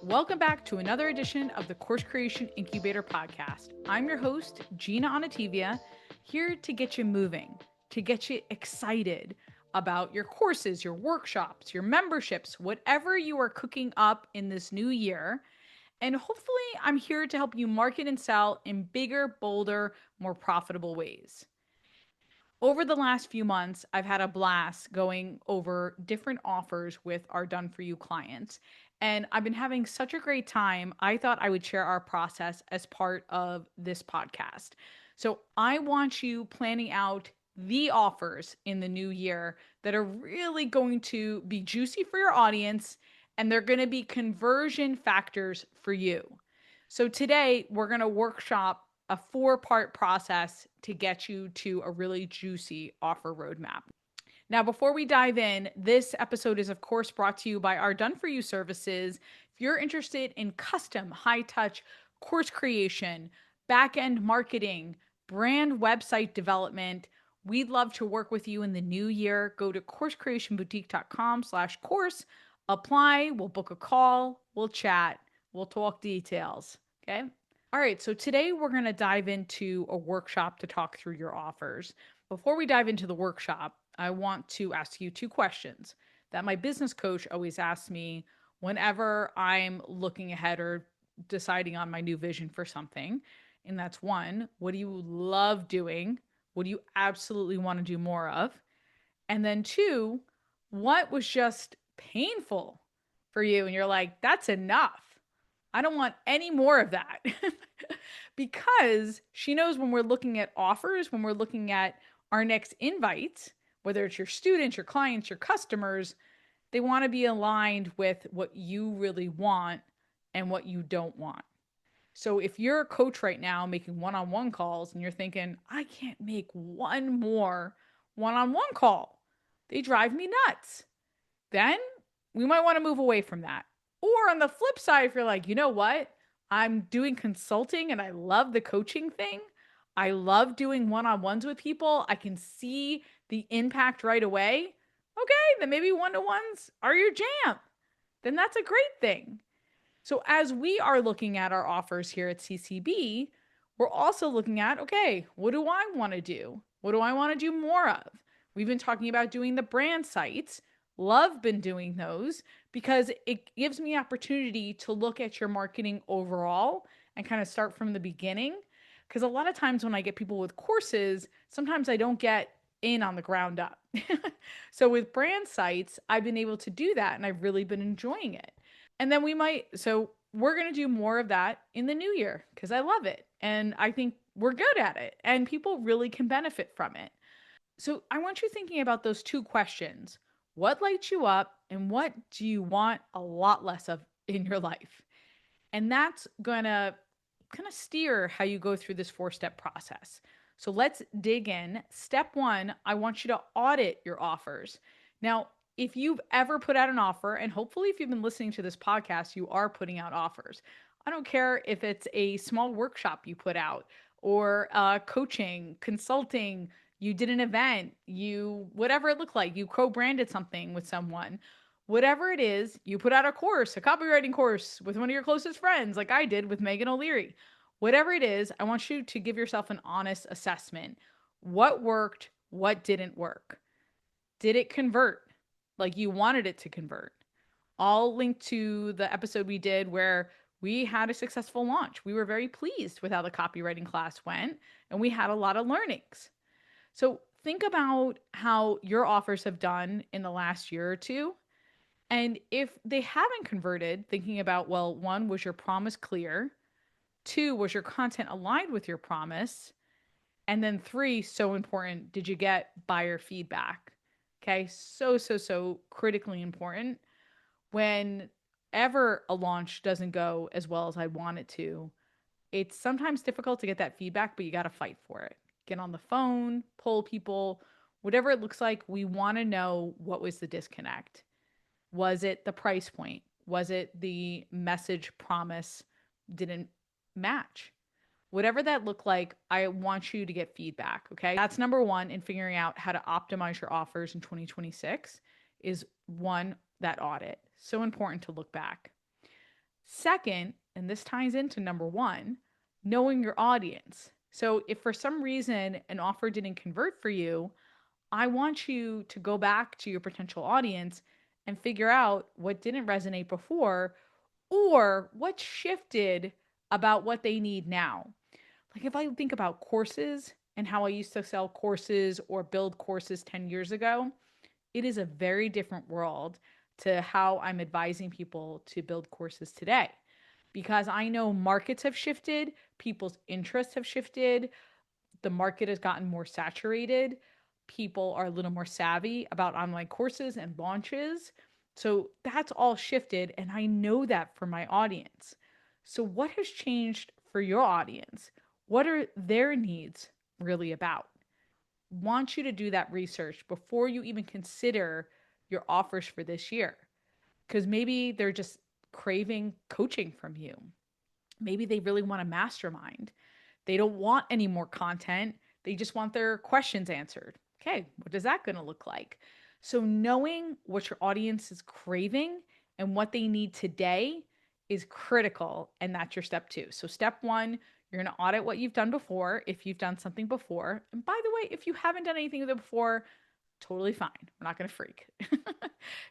Welcome back to another edition of the Course Creation Incubator podcast. I'm your host, Gina Onativia, here to get you moving, to get you excited about your courses, your workshops, your memberships, whatever you are cooking up in this new year. And hopefully, I'm here to help you market and sell in bigger, bolder, more profitable ways. Over the last few months, I've had a blast going over different offers with our Done For You clients. And I've been having such a great time. I thought I would share our process as part of this podcast. So I want you planning out the offers in the new year that are really going to be juicy for your audience and they're going to be conversion factors for you. So today we're going to workshop a 4-part process to get you to a really juicy offer roadmap. Now, before we dive in, this episode is, of course, brought to you by our Done For You services. If you're interested in custom, high touch course creation, back end marketing, brand website development, we'd love to work with you in the new year. Go to coursecreationboutique.com/course, apply, we'll book a call, we'll chat, we'll talk details. Okay. All right, so today we're going to dive into a workshop to talk through your offers. Before we dive into the workshop, I want to ask you 2 questions that my business coach always asks me whenever I'm looking ahead or deciding on my new vision for something. And that's 1, what do you love doing? What do you absolutely want to do more of? And then 2, what was just painful for you? And you're like, that's enough. I don't want any more of that. Because she knows when we're looking at offers, when we're looking at our next invites, whether it's your students, your clients, your customers, they want to be aligned with what you really want and what you don't want. So if you're a coach right now making one-on-one calls and you're thinking, I can't make one more one-on-one call, they drive me nuts, then we might want to move away from that. Or on the flip side, if you're like, you know what? I'm doing consulting and I love the coaching thing. I love doing one-on-ones with people. I can see the impact right away. Okay, then maybe one-to-ones are your jam. Then that's a great thing. So as we are looking at our offers here at CCB, we're also looking at, okay, what do I want to do? What do I want to do more of? We've been talking about doing the brand sites. Love been doing those because it gives me opportunity to look at your marketing overall and kind of start from the beginning. Because a lot of times when I get people with courses, sometimes I don't get in on the ground up. So with brand sites, I've been able to do that and I've really been enjoying it. And then we're going to do more of that in the new year because I love it. And I think we're good at it and people really can benefit from it. So I want you thinking about those 2 questions. What lights you up and what do you want a lot less of in your life? And that's going to kind of steer how you go through this 4-step process. So let's dig in. Step 1, I want you to audit your offers. Now, if you've ever put out an offer, and hopefully if you've been listening to this podcast, you are putting out offers. I don't care if it's a small workshop you put out or coaching, consulting, you did an event, whatever it looked like, you co-branded something with someone. Whatever it is, you put out a course, a copywriting course with one of your closest friends, like I did with Megan O'Leary. Whatever it is, I want you to give yourself an honest assessment. What worked? What didn't work? Did it convert like you wanted it to convert? I'll link to the episode we did where we had a successful launch. We were very pleased with how the copywriting class went, and we had a lot of learnings. So think about how your offers have done in the last year or 2. And if they haven't converted, thinking about, well, 1, was your promise clear? 2, was your content aligned with your promise? And then 3, so important, did you get buyer feedback? Okay, so critically important. Whenever a launch doesn't go as well as I want it to, it's sometimes difficult to get that feedback, but you got to fight for it. Get on the phone, poll people, whatever it looks like. We want to know, what was the disconnect? Was it the price point? Was it the message promise didn't match? Whatever that looked like, I want you to get feedback, okay? That's number 1 in figuring out how to optimize your offers in 2026 is 1, that audit. So important to look back. Second, and this ties into number one, knowing your audience. So if for some reason an offer didn't convert for you, I want you to go back to your potential audience and figure out what didn't resonate before or what shifted about what they need now. Like if I think about courses and how I used to sell courses or build courses 10 years ago, it is a very different world to how I'm advising people to build courses today because I know markets have shifted, people's interests have shifted, the market has gotten more saturated. People are a little more savvy about online courses and launches. So that's all shifted. And I know that for my audience. So, what has changed for your audience? What are their needs really about? Want you to do that research before you even consider your offers for this year. Because maybe they're just craving coaching from you. Maybe they really want a mastermind. They don't want any more content. They just want their questions answered. Okay, what is that going to look like? So, knowing what your audience is craving and what they need today is critical. And that's your step two. So, step one, you're going to audit what you've done before if you've done something before. And by the way, if you haven't done anything with it before, totally fine. We're not going to freak.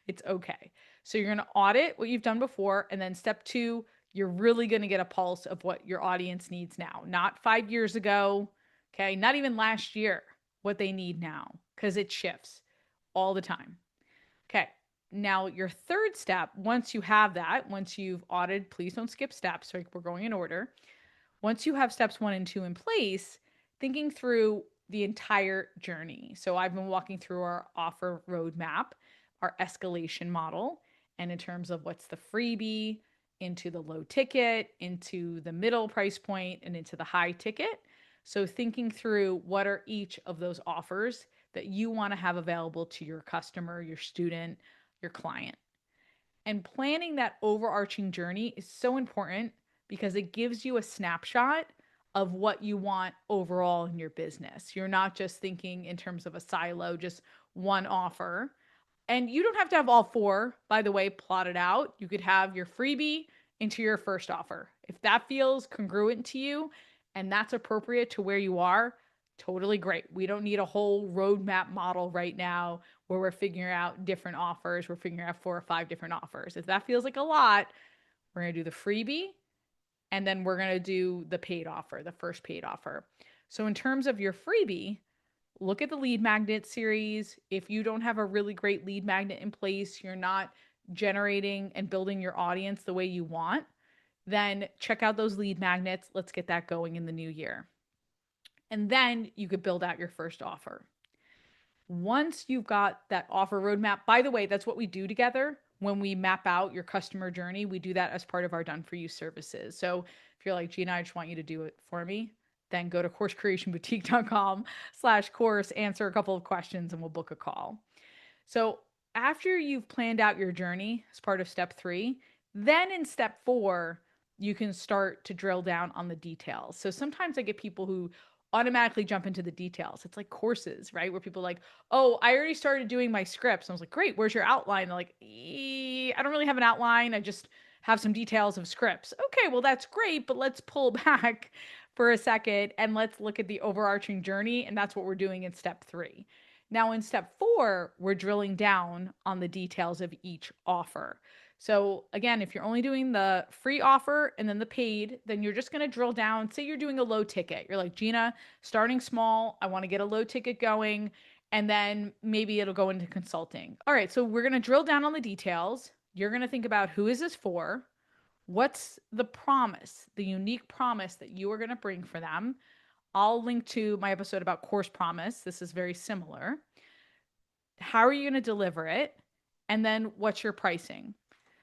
It's okay. So, you're going to audit what you've done before. And then step two, you're really going to get a pulse of what your audience needs now, not 5 years ago, okay, not even last year, what they need now, because it shifts all the time. Okay, now your third step, once you have that, once you've audited, please don't skip steps, like we're going in order. Once you have steps one and two in place, thinking through the entire journey. So I've been walking through our offer roadmap, our escalation model, and in terms of what's the freebie, into the low ticket, into the middle price point, and into the high ticket. So thinking through what are each of those offers that you want to have available to your customer, your student, your client. And planning that overarching journey is so important because it gives you a snapshot of what you want overall in your business. You're not just thinking in terms of a silo, just one offer. And you don't have to have all four, by the way, plotted out. You could have your freebie into your first offer. If that feels congruent to you and that's appropriate to where you are, totally great. We don't need a whole roadmap model right now where we're figuring out different offers. We're figuring out 4 or 5 different offers. If that feels like a lot, we're going to do the freebie and then we're going to do the paid offer, the first paid offer. So, in terms of your freebie, look at the lead magnet series. If you don't have a really great lead magnet in place, you're not generating and building your audience the way you want, then check out those lead magnets. Let's get that going in the new year. And then you could build out your first offer. Once you've got that offer roadmap, by the way, that's what we do together when we map out your customer journey. We do that as part of our done for you services. So if you're like, Gina, I just want you to do it for me, then go to coursecreationboutique.com/course, answer a couple of questions, and we'll book a call. So after you've planned out your journey as part of step three, then in step four, you can start to drill down on the details. So sometimes I get people who automatically jump into the details. It's like courses, right? Where people are like, oh, I already started doing my scripts. I was like, great, where's your outline? They're like, I don't really have an outline. I just have some details of scripts. Okay, well, that's great, but let's pull back for a second and let's look at the overarching journey. And that's what we're doing in step three. Now, in step four, we're drilling down on the details of each offer. So, again, if you're only doing the free offer and then the paid, then you're just going to drill down. Say you're doing a low ticket. You're like, Gina, starting small. I want to get a low ticket going. And then maybe it'll go into consulting. All right. So, we're going to drill down on the details. You're going to think about who is this for? What's the promise, the unique promise that you are going to bring for them? I'll link to my episode about course promise. This is very similar. How are you going to deliver it? And then what's your pricing?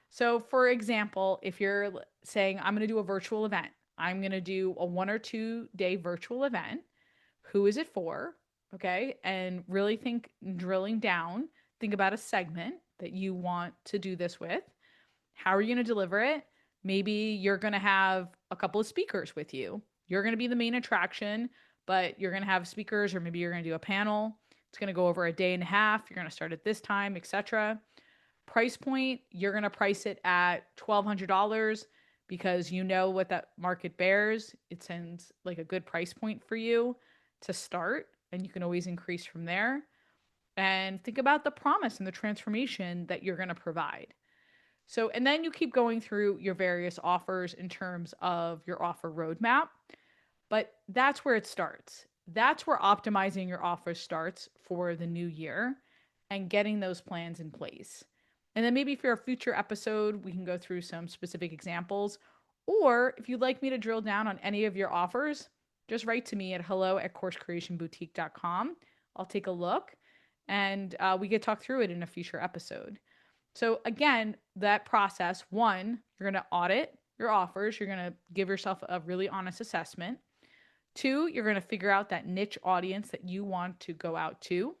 So, for example, if you're saying, I'm going to do a virtual event, I'm going to do a 1 or 2 day virtual event. Who is it for? Okay. And really think, drilling down, think about a segment that you want to do this with. How are you going to deliver it? Maybe you're going to have a couple of speakers with you. You're going to be the main attraction, but you're going to have speakers, or maybe you're going to do a panel. It's going to go over a day and a half. You're going to start at this time, etc. Price point, you're going to price it at $1,200. because you know what that market bears. It sends like a good price point for you to start, and you can always increase from there. And think about the promise and the transformation that you're going to provide. So, and then you keep going through your various offers in terms of your offer roadmap. But that's where it starts. That's where optimizing your offer starts for the new year and getting those plans in place. And then maybe for a future episode, we can go through some specific examples. Or if you'd like me to drill down on any of your offers, just write to me at hello@coursecreationboutique.com. I'll take a look and we could talk through it in a future episode. So, again, that process one, you're going to audit your offers, you're going to give yourself a really honest assessment. Two, you're going to figure out that niche audience that you want to go out to.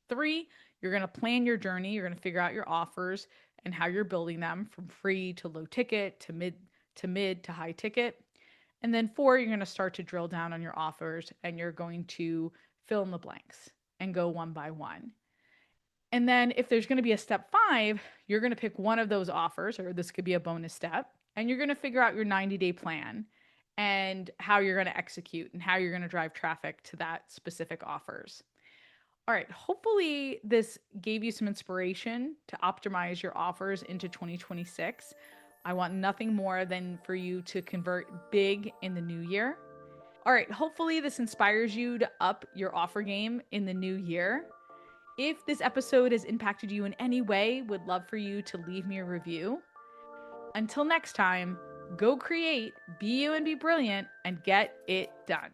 Three, you're going to plan your journey. You're going to figure out your offers and how you're building them from free to low ticket to mid to high ticket. And then four, you're going to start to drill down on your offers and you're going to fill in the blanks and go one by one. And then if there's going to be a step five, you're going to pick one of those offers, or this could be a bonus step, and you're going to figure out your 90-day plan and how you're going to execute and how you're going to drive traffic to that specific offers. All right, hopefully this gave you some inspiration to optimize your offers into 2026. I want nothing more than for you to convert big in the new year. All right, hopefully this inspires you to up your offer game in the new year. If this episode has impacted you in any way, would love for you to leave me a review. Until next time, go create, be you and be brilliant, and get it done.